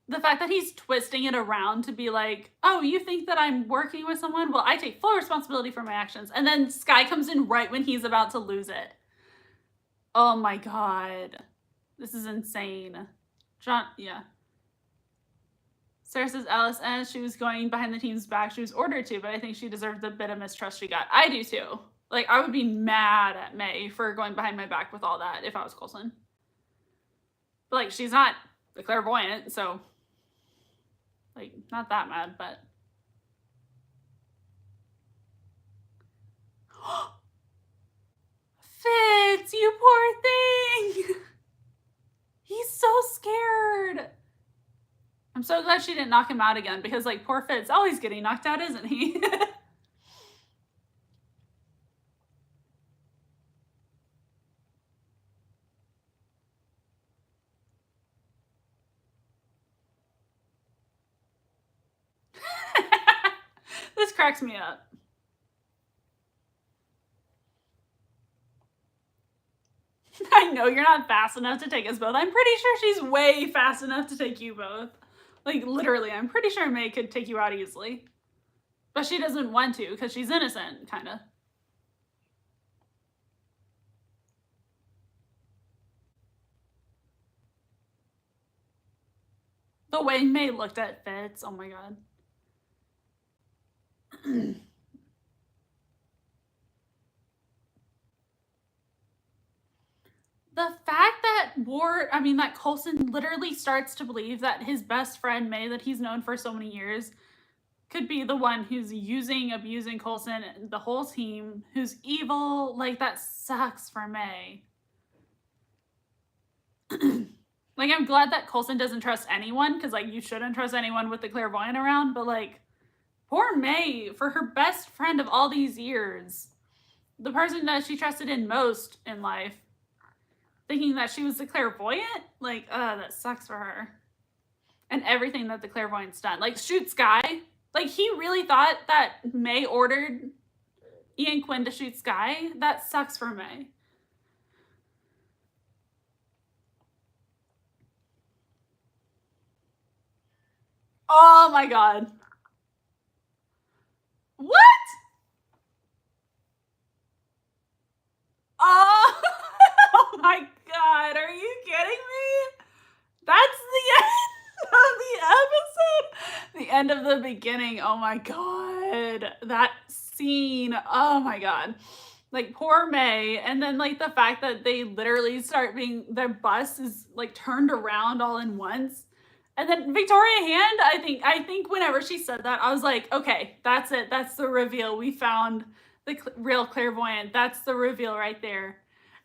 The fact that he's twisting it around to be like, oh, you think that I'm working with someone? Well, I take full responsibility for my actions. And then Sky comes in right when he's about to lose it. Oh my god. This is insane. Yeah. Sarah says, Alice, she was going behind the team's back. She was ordered to, but I think she deserved the bit of mistrust she got. I do too. Like, I would be mad at May for going behind my back with all that if I was Coulson. But, like, she's not the clairvoyant, so... like, not that mad, but... Fitz, you poor thing! He's so scared! I'm so glad she didn't knock him out again, because, like, poor Fitz, oh, he's getting knocked out, isn't he? This cracks me up. I know you're not fast enough to take us both. I'm pretty sure she's way fast enough to take you both. Like, literally, I'm pretty sure May could take you out easily. But she doesn't want to, because she's innocent, kind of. The way May looked at Fitz, oh my god. The fact that that Coulson literally starts to believe that his best friend, May, that he's known for so many years, could be the one who's abusing Coulson, the whole team, who's evil, like, that sucks for May. Like, I'm glad that Coulson doesn't trust anyone, because, like, you shouldn't trust anyone with the clairvoyant around, but, like, poor May, for her best friend of all these years, the person that she trusted in most in life, thinking that she was the clairvoyant, like, that sucks for her. And everything that the clairvoyant's done. Like, shoot Sky. Like, he really thought that May ordered Ian Quinn to shoot Sky. That sucks for May. Oh my god. What? Oh, oh my god, are you kidding me? That's the end of the episode. The end of the beginning. Oh my god. That scene. Oh my god. Like, poor May. And then, like, the fact that they literally start being, their bus is, like, turned around all in once. And then Victoria Hand, I think whenever she said that, I was like, okay, that's it. That's the reveal. We found the real clairvoyant. That's the reveal right there.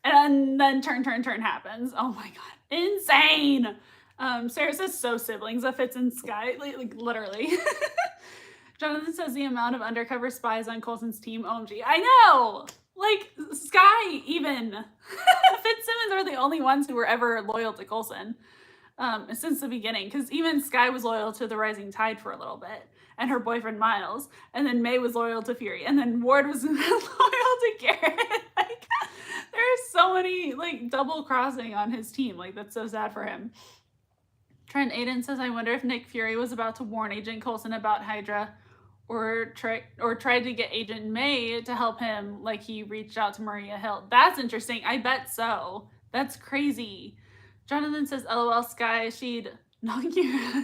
And then turn happens. Oh my god. Insane. Sarah says, so siblings of Fitz and Sky. Like literally. Jonathan says the amount of undercover spies on Coulson's team. OMG. I know. Like, Sky even. Fitzsimmons are the only ones who were ever loyal to Coulson. Since the beginning, because even Sky was loyal to the Rising Tide for a little bit, and her boyfriend Miles, and then May was loyal to Fury, and then Ward was loyal to Garrett. Like, there's so many, like, double crossing on his team. Like, that's so sad for him. Trent Aiden says, I wonder if Nick Fury was about to warn Agent Coulson about Hydra or tried to get Agent May to help him, like he reached out to Maria Hill. That's interesting. I bet so. That's crazy. Jonathan says, LOL Sky, she'd knock you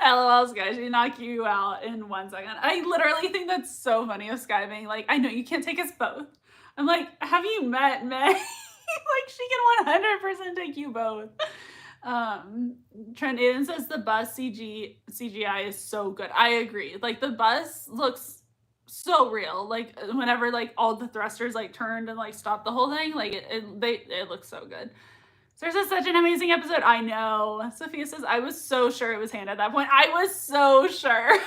LOL Sky, she'd knock you out in 1 second. I literally think that's so funny of Sky being like, I know you can't take us both. I'm like, have you met May? Like, she can 100% take you both. Trent Aiden says the bus CGI is so good. I agree. Like, the bus looks so real. Like, whenever like all the thrusters like turned and like stopped the whole thing, like it looks so good. So this is such an amazing episode. I know. Sophia says, I was so sure it was Hannah at that point. I was so sure. I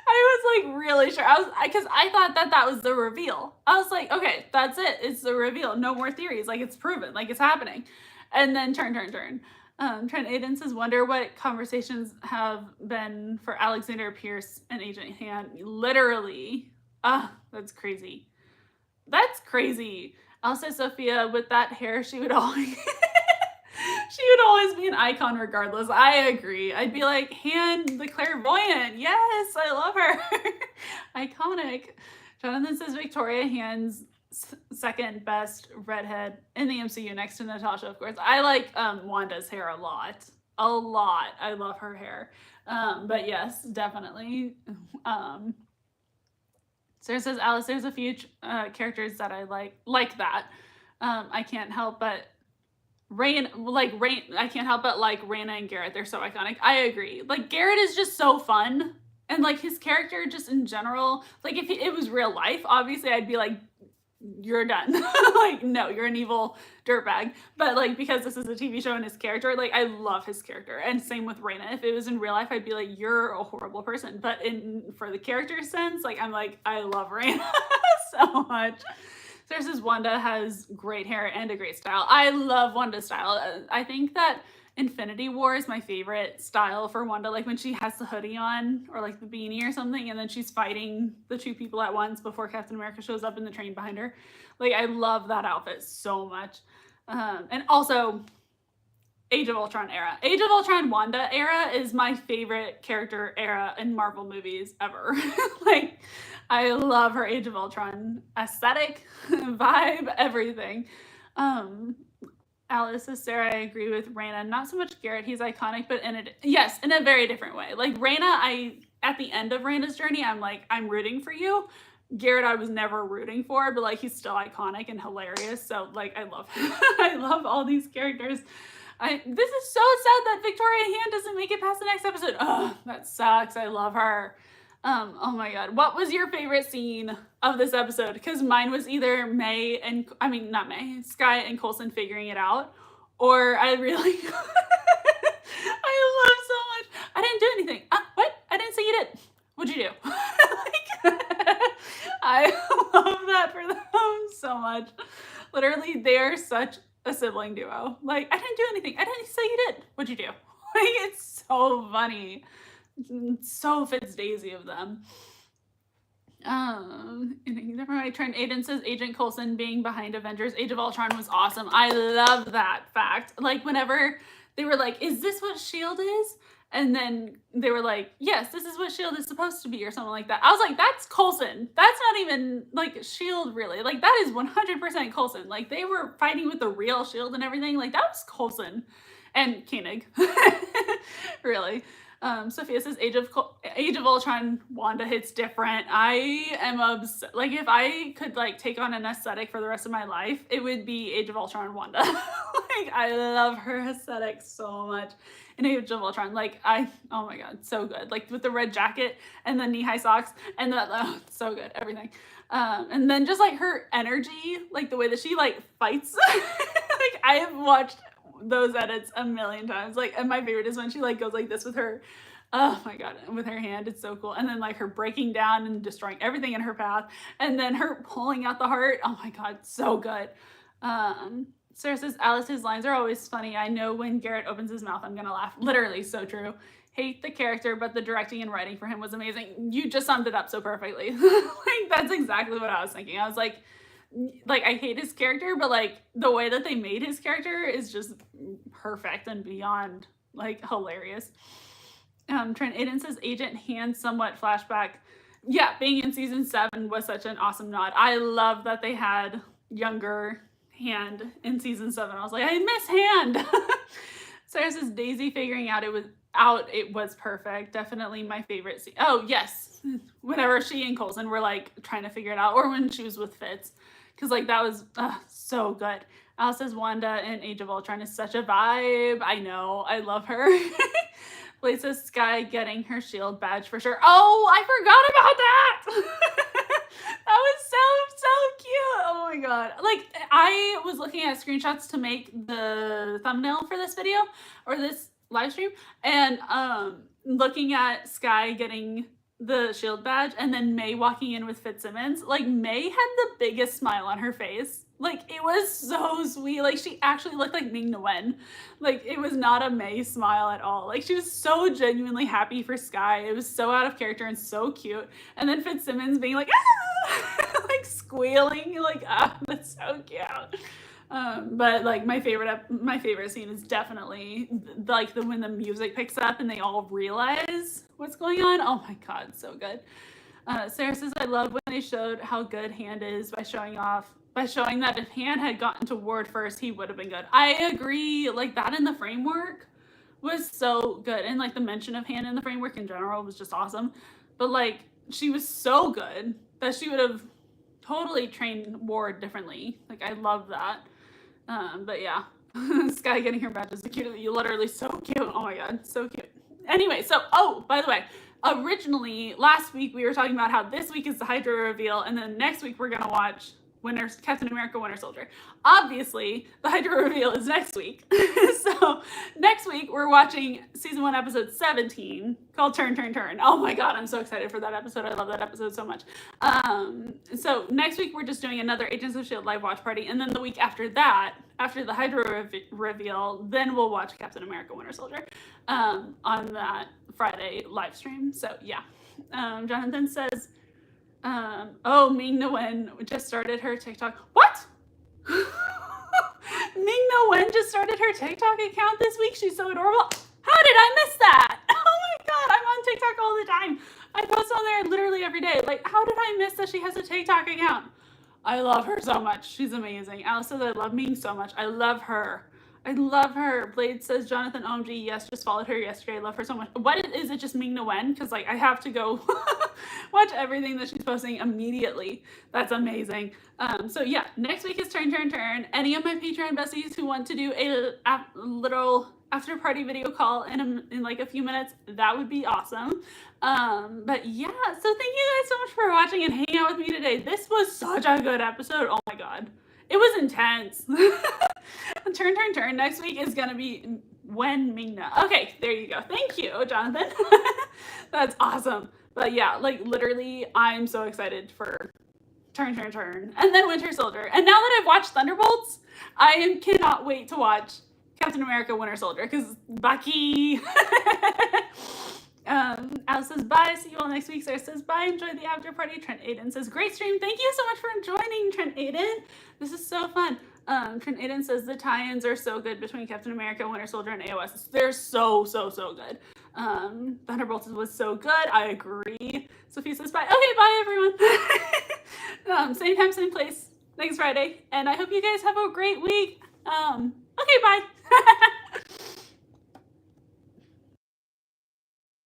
was like really sure. Because I thought that was the reveal. I was like, okay, that's it. It's the reveal. No more theories. Like, it's proven. Like, it's happening. And then turn. Trent Aiden says, wonder what conversations have been for Alexander Pierce and Agent Han. Literally. That's crazy. That's crazy. Also, Sophia, with that hair, she would always be an icon regardless. I agree. I'd be like, Han the clairvoyant. Yes, I love her. Iconic. Jonathan says Victoria Han's second best redhead in the MCU next to Natasha, of course. I like Wanda's hair a lot. I love her hair. But yes, definitely. Sarah says, Alice, there's a few characters that I like that. I can't help but I can't help but like Raina and Garrett. They're so iconic. I agree. Like, Garrett is just so fun. And like his character just in general, like if it was real life, obviously I'd be like, you're done. Like, no, you're an evil dirtbag. But like, because this is a TV show and his character, like, I love his character. And same with Raina. If it was in real life, I'd be like, you're a horrible person. But for the character sense, like, I'm like, I love Raina so much. Sarah says Wanda has great hair and a great style. I love Wanda's style. I think that Infinity War is my favorite style for Wanda, like when she has the hoodie on or like the beanie or something, and then she's fighting the two people at once before Captain America shows up in the train behind her. Like, I love that outfit so much. And also Age of Ultron era. Age of Ultron Wanda era is my favorite character era in Marvel movies ever. Like, I love her Age of Ultron aesthetic, vibe, everything. Alice says, Sarah, I agree with Raina. Not so much Garrett, he's iconic, but in a very different way. Like, Raina, at the end of Raina's journey, I'm like, I'm rooting for you. Garrett, I was never rooting for, but like, he's still iconic and hilarious. So like, I love him. I love all these characters. This is so sad that Victoria Han doesn't make it past the next episode. Oh, that sucks. I love her. Oh my God. What was your favorite scene of this episode? Because mine was either Sky and Coulson figuring it out, or I really, I love so much. I didn't do anything. What? I didn't say you did. What'd you do? Like, I love that for them so much. Literally, they are such a sibling duo. Like, I didn't do anything. I didn't say you did. What'd you do? Like, it's so funny. So Fitz Daisy of them. Trent Aiden says Agent Coulson being behind Avengers Age of Ultron was awesome. I love that fact. Like, whenever they were like, is this what S.H.I.E.L.D. is? And then they were like, yes, this is what S.H.I.E.L.D. is supposed to be, or something like that. I was like, that's Coulson. That's not even like S.H.I.E.L.D. really. Like, that is 100% Coulson. Like, they were fighting with the real S.H.I.E.L.D. and everything. Like, that was Coulson. And Koenig. Really. Sophia says Age of Ultron Wanda hits different. I am obsessed. Like, if I could like take on an aesthetic for the rest of my life, it would be Age of Ultron Wanda. Like, I love her aesthetic so much in Age of Ultron. Like, oh my God, so good. Like, with the red jacket and the knee-high socks and so good, everything. And then just like her energy, like the way that she like fights. Like, I have watched those edits a million times. Like, and my favorite is when she like goes like this with her, oh my God, with her hand. It's so cool. And then like her breaking down and destroying everything in her path, and then her pulling out the heart. Oh my God, so good. Sarah says Alice's lines are always funny. I know when Garrett opens his mouth, I'm gonna laugh. Literally, so true. Hate the character, but the directing and writing for him was amazing. You just summed it up so perfectly. Like, that's exactly what I was thinking. I was like, like, I hate his character, but, like, the way that they made his character is just perfect and beyond, like, hilarious. Trent Aiden says Agent Hand somewhat flashback. Yeah, being in season 7 was such an awesome nod. I love that they had younger Hand in season 7. I was like, I miss Hand. Sarah says Daisy figuring out it was perfect. Definitely my favorite scene. Oh yes, whenever she and Coulson were like trying to figure it out, or when she was with Fitz, because like that was so good. Alice says Wanda in Age of Ultron is such a vibe. I know, I love her. Blade says Sky getting her S.H.I.E.L.D. badge for sure. Oh, I forgot about that. That was so cute. Oh my god. Like, I was looking at screenshots to make the thumbnail for this video or this live stream, and looking at Sky getting the S.H.I.E.L.D. badge and then May walking in with Fitzsimmons. Like, May had the biggest smile on her face. Like, it was so sweet. Like, she actually looked like Ming-Na Wen. Like, it was not a May smile at all. Like, she was so genuinely happy for Sky. It was so out of character and so cute. And then Fitzsimmons being like, ah! Like, squealing. Like, ah, that's so cute. But like my favorite scene is definitely like when the music picks up and they all realize what's going on. Oh my god, so good. Sarah says I love when they showed how good Hand is by showing that if Hand had gotten to Ward first, he would have been good. I agree. Like that in the framework was so good, and like the mention of Hand in the framework in general was just awesome. But like she was so good that she would have totally trained Ward differently. Like I love that. But yeah, Sky getting her badge is the cute. You literally so cute. Oh my god, so cute. Anyway, so by the way, originally last week we were talking about how this week is the Hydra reveal, and then next week we're gonna watch Captain America Winter Soldier. Obviously, the Hydra reveal is next week. So next week we're watching season 1 episode 17 called Turn Turn Turn. Oh my god, I'm so excited for that episode. I love that episode so much. So next week we're just doing another Agents of S.H.I.E.L.D. live watch party, and then the week after that, after the Hydra reveal, then we'll watch Captain America Winter Soldier on that Friday live stream. So yeah. Jonathan says Ming-Na Wen just started her TikTok. What? Ming-Na Wen just started her TikTok account this week. She's so adorable. How did I miss that? Oh my god, I'm on TikTok all the time. I post on there literally every day. Like, how did I miss that she has a TikTok account? I love her so much. She's amazing. Alice says I love Ming so much. I love her. I love her. Blade says Jonathan OMG, yes, just followed her yesterday. I love her so much. What is it, just Ming-Na Wen? Because like I have to go watch everything that she's posting immediately. That's amazing. So yeah, next week is Turn Turn Turn. Any of my Patreon besties who want to do a little after party video call in like a few minutes, that would be awesome. But yeah, so thank you guys so much for watching and hanging out with me today. This was such a good episode. Oh my god. It was intense. Turn, turn, turn. Next week is going to be when Ming-Na. Okay, there you go. Thank you, Jonathan. That's awesome. But yeah, like literally, I'm so excited for Turn, Turn, Turn. And then Winter Soldier. And now that I've watched Thunderbolts, I cannot wait to watch Captain America Winter Soldier because Bucky. Alice says bye, see you all next week. Sarah says bye, enjoy the after party. Trent Aiden says great stream, thank you so much for joining, Trent Aiden. This is so fun. Trent Aiden says the tie-ins are so good between Captain America, Winter Soldier, and AOS. They're so good. Thunderbolts was so good, I agree. Sophie says bye. Okay, bye everyone. Same time, same place next Friday, and I hope you guys have a great week. Okay, bye.